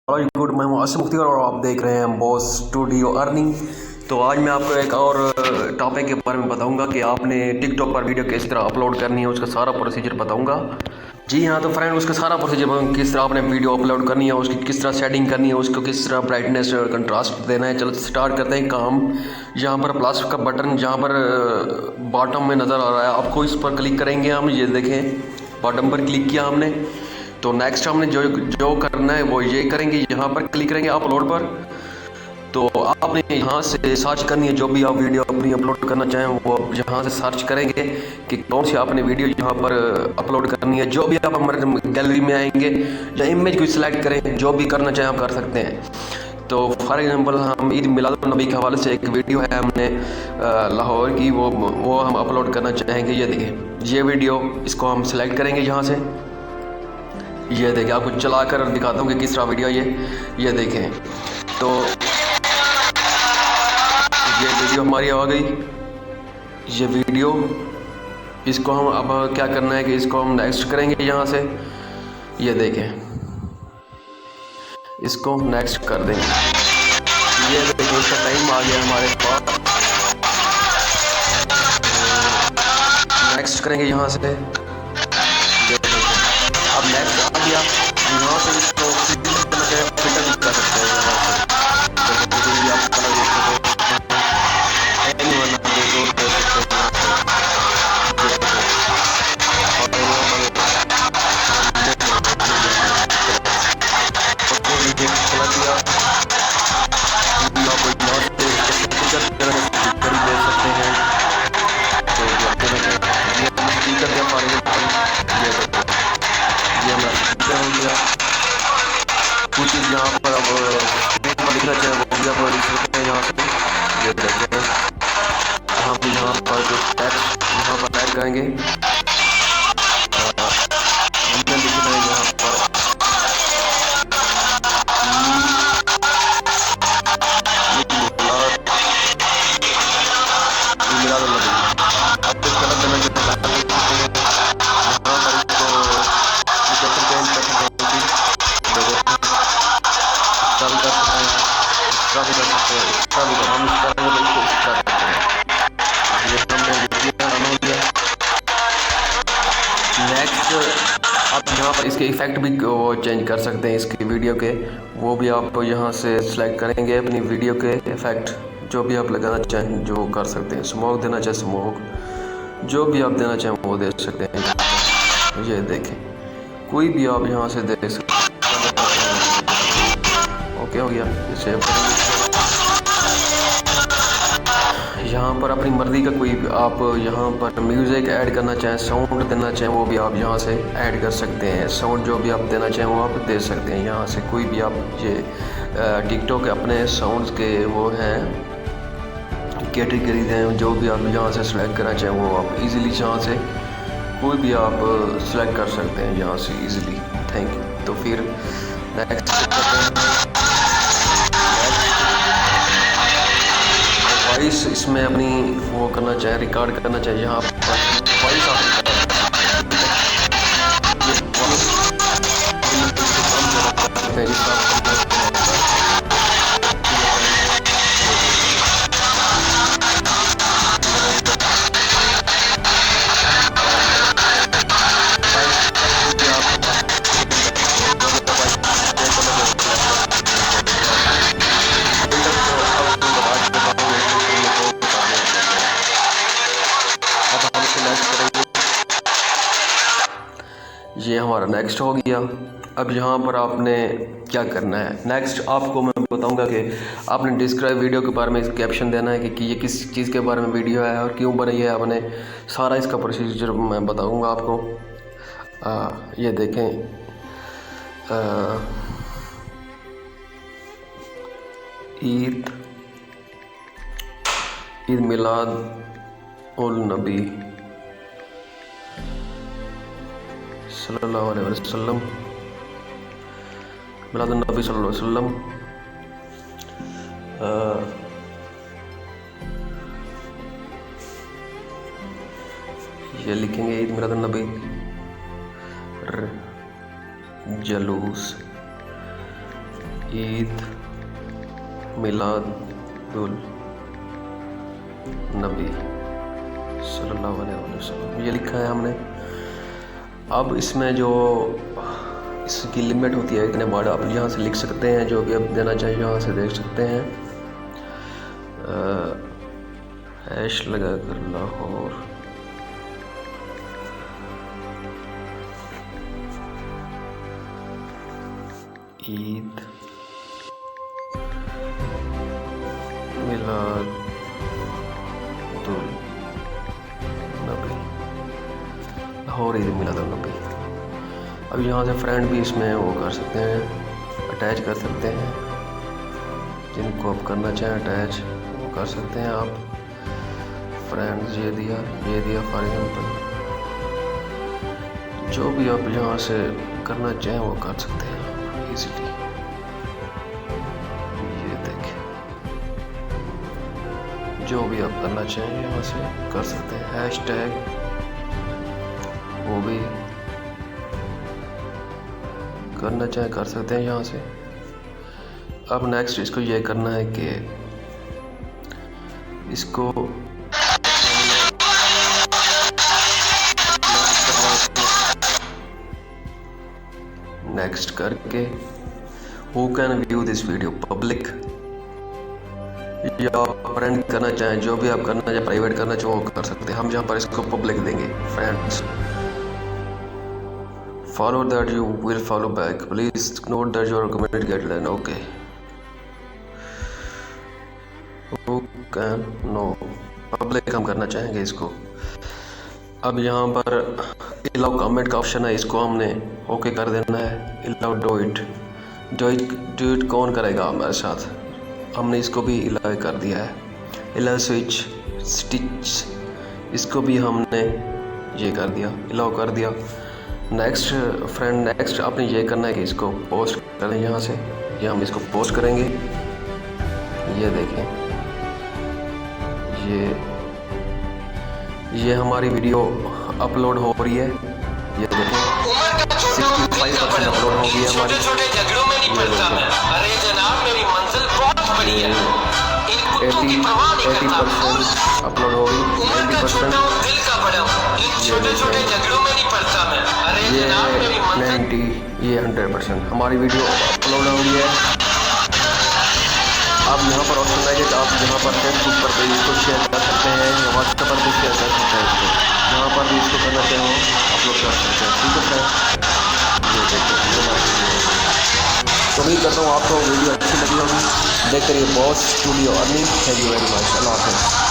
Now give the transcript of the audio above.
Good, मैं हूं आसिम मुफ्ती और आप देख रहे हैं बॉस स्टूडियो अर्निंग। तो आज मैं आपको एक और टॉपिक के बारे में बताऊंगा कि आपने टिकटॉक पर वीडियो किस तरह अपलोड करनी है, उसका सारा प्रोसीजर बताऊंगा। जी हाँ, तो फ्रेंड उसका सारा प्रोसीजर किस तरह आपने वीडियो अपलोड करनी है, उसकी किस तरह सेटिंग करनी है, उसको किस तरह ब्राइटनेस और कंट्रास्ट देना है। चलो स्टार्ट करते हैं काम। यहाँ पर प्लस का बटन जहाँ पर बॉटम में नज़र आ रहा है आपको, इस पर क्लिक करेंगे हम। ये देखें बॉटम पर क्लिक किया हमने। तो नेक्स्ट हमने जो करना है वो ये करेंगे, यहाँ पर क्लिक करेंगे अपलोड पर। तो आपने यहाँ से सर्च करनी है, जो भी आप वीडियो अपनी अपलोड करना चाहें वो यहाँ से सर्च करेंगे कि कौन सी आपने वीडियो यहाँ पर अपलोड करनी है। जो भी आप हमारे गैलरी में आएंगे या इमेज को सिलेक्ट करें, जो भी करना चाहें आप कर सकते हैं। तो फॉर एग्जांपल हम ईद मिलाद नबी के हवाले से एक वीडियो है हमने लाहौर की, वो हम अपलोड करना चाहेंगे। ये देखिए ये वीडियो, इसको हम सिलेक्ट करेंगे यहाँ से। ये देखें, आपको चला कर दिखाता हूँ कि किस तरह वीडियो ये देखें। तो ये वीडियो हमारी आ गई, ये वीडियो। इसको हम अब क्या करना है कि इसको हम नेक्स्ट करेंगे यहाँ से। ये देखें, इसको नेक्स्ट कर देंगे। ये देखें इसका टाइम आ गया हमारे पास। नेक्स्ट करेंगे यहाँ से। अब नेक्स्ट आ गया, यहाँ से इसको फिल्टर भी कर सकते हैं यहाँ से। तो आप कलर देख सकते हैं, कुछ यहाँ पर अब लिखना चाहे वो भी आप लिख सकते हैं यहाँ से। ये देखते हैं हम यहाँ पर जो टेक्स्ट यहाँ पर ऐड करेंगे, हमने लिखना है यहाँ पर नेक्स्ट। आप यहाँ पर इसके इफ़ेक्ट भी वो चेंज कर सकते हैं इसकी वीडियो के, वो भी आप यहाँ से सिलेक्ट करेंगे अपनी वीडियो के इफ़ेक्ट। जो भी आप लगाना चाहें जो कर सकते हैं, स्मोक देना चाहे स्मोक, जो भी आप देना चाहें वो दे सकते हैं। ये देखें कोई भी आप यहाँ से दे सकते हैं। ओके हो गया, सेव करेंगे। यहाँ पर अपनी मर्ज़ी का कोई आप यहाँ पर म्यूज़िक ऐड करना चाहें, साउंड देना चाहें वो भी आप यहाँ से ऐड कर सकते हैं। साउंड जो भी आप देना चाहें वो आप दे सकते हैं यहाँ से। कोई भी आप ये टिकटॉक के अपने साउंड्स के वो हैं कैटेगरीज हैं, जो भी आप यहाँ से सिलेक्ट करना चाहें वो आप इजीली यहाँ से कोई भी आप सिलेक्ट कर सकते हैं यहाँ से इजीली। Thank you. तो फिर नेक्स्ट वॉइस इसमें अपनी वो करना चाहे, रिकॉर्ड करना चाहिए। यहाँ पर वॉइस आप ये हमारा नेक्स्ट हो गया। अब यहाँ पर आपने क्या करना है, नेक्स्ट आपको मैं बताऊंगा कि आपने डिस्क्राइब वीडियो के बारे में कैप्शन देना है कि ये किस चीज़ के बारे में वीडियो है और क्यों बनाई है आपने। सारा इसका प्रोसीजर मैं बताऊंगा आपको। ये देखें, ईद मिलाद उल नबी सल्लल्लाहु अलैहि वसल्लम, मिलाद नबी सल्लल्लाहु अलैहि वसल्लम। ये लिखेंगे ईद मिलाद नबी जलूस ईद मिलादुल नबी सल्लल्लाहु अलैहि वसल्लम, ये लिखा है हमने। अब इसमें जो इसकी लिमिट होती है इतने वर्ड आप यहाँ से लिख सकते हैं, जो भी आप देना चाहिए यहाँ से देख सकते हैं। हैश लगा कर लाहौर, ईद मिलादुल नबी, लाहौर ईद मिलादुल नबी। अब यहाँ से फ्रेंड भी इसमें वो कर सकते हैं, अटैच कर सकते हैं, जिनको आप करना चाहें अटैच वो कर सकते हैं आप। फ्रेंड्स ये दिया फॉर एग्जाम्पल, जो भी आप यहाँ से करना चाहें वो कर सकते हैं इजीली। ये देखें, जो भी आप करना चाहें यहाँ से कर सकते हैं। हैशटैग वो भी करना चाहे कर सकते हैं यहाँ से। अब नेक्स्ट इसको ये करना है कि इसको नेक्स्ट करके who can view this video public, या फ्रेंड करना चाहें, जो भी आप करना चाहें प्राइवेट करना चाहें वो कर सकते हैं। हम यहाँ पर इसको पब्लिक देंगे। Friends follow that you will follow back, please note that your community guideline, okay, who can no public हम करना चाहेंगे इसको। अब यहाँ पर allow comment का ऑप्शन है, इसको हमने ओके कर देना है। allow do it कौन करेगा हमारे साथ, हमने इसको भी allow कर दिया है। allow switch stitch, इसको भी हमने ये कर दिया, allow कर दिया। नेक्स्ट फ्रेंड नेक्स्ट आपने ये करना है कि इसको पोस्ट करें यहाँ से, ये हम इसको पोस्ट करेंगे। ये देखें, ये हमारी वीडियो अपलोड हो रही है। ये देखें 65% अपलोड हो गई है हमारी। ये 80% अपलोड हो गई, 90%, ये 90, ये 100% हमारी वीडियो अपलोड हो रही है। अब यहाँ पर ऑप्शन है कि आप यहाँ पर फेसबुक पर भी इसको शेयर कर सकते हैं, या व्हाट्सएप पर भी शेयर कर सकते हैं इसको, यहाँ पर भी इसको करना चाहें अपलोड कर सकते हैं। ठीक है फ्रेंड, ये देखो तो उम्मीद करता हूँ आपको वीडियो अच्छी लगी होगी। देखते रहिए boss studio earning. Thank you very much, अल्लाह हाफ़िज़।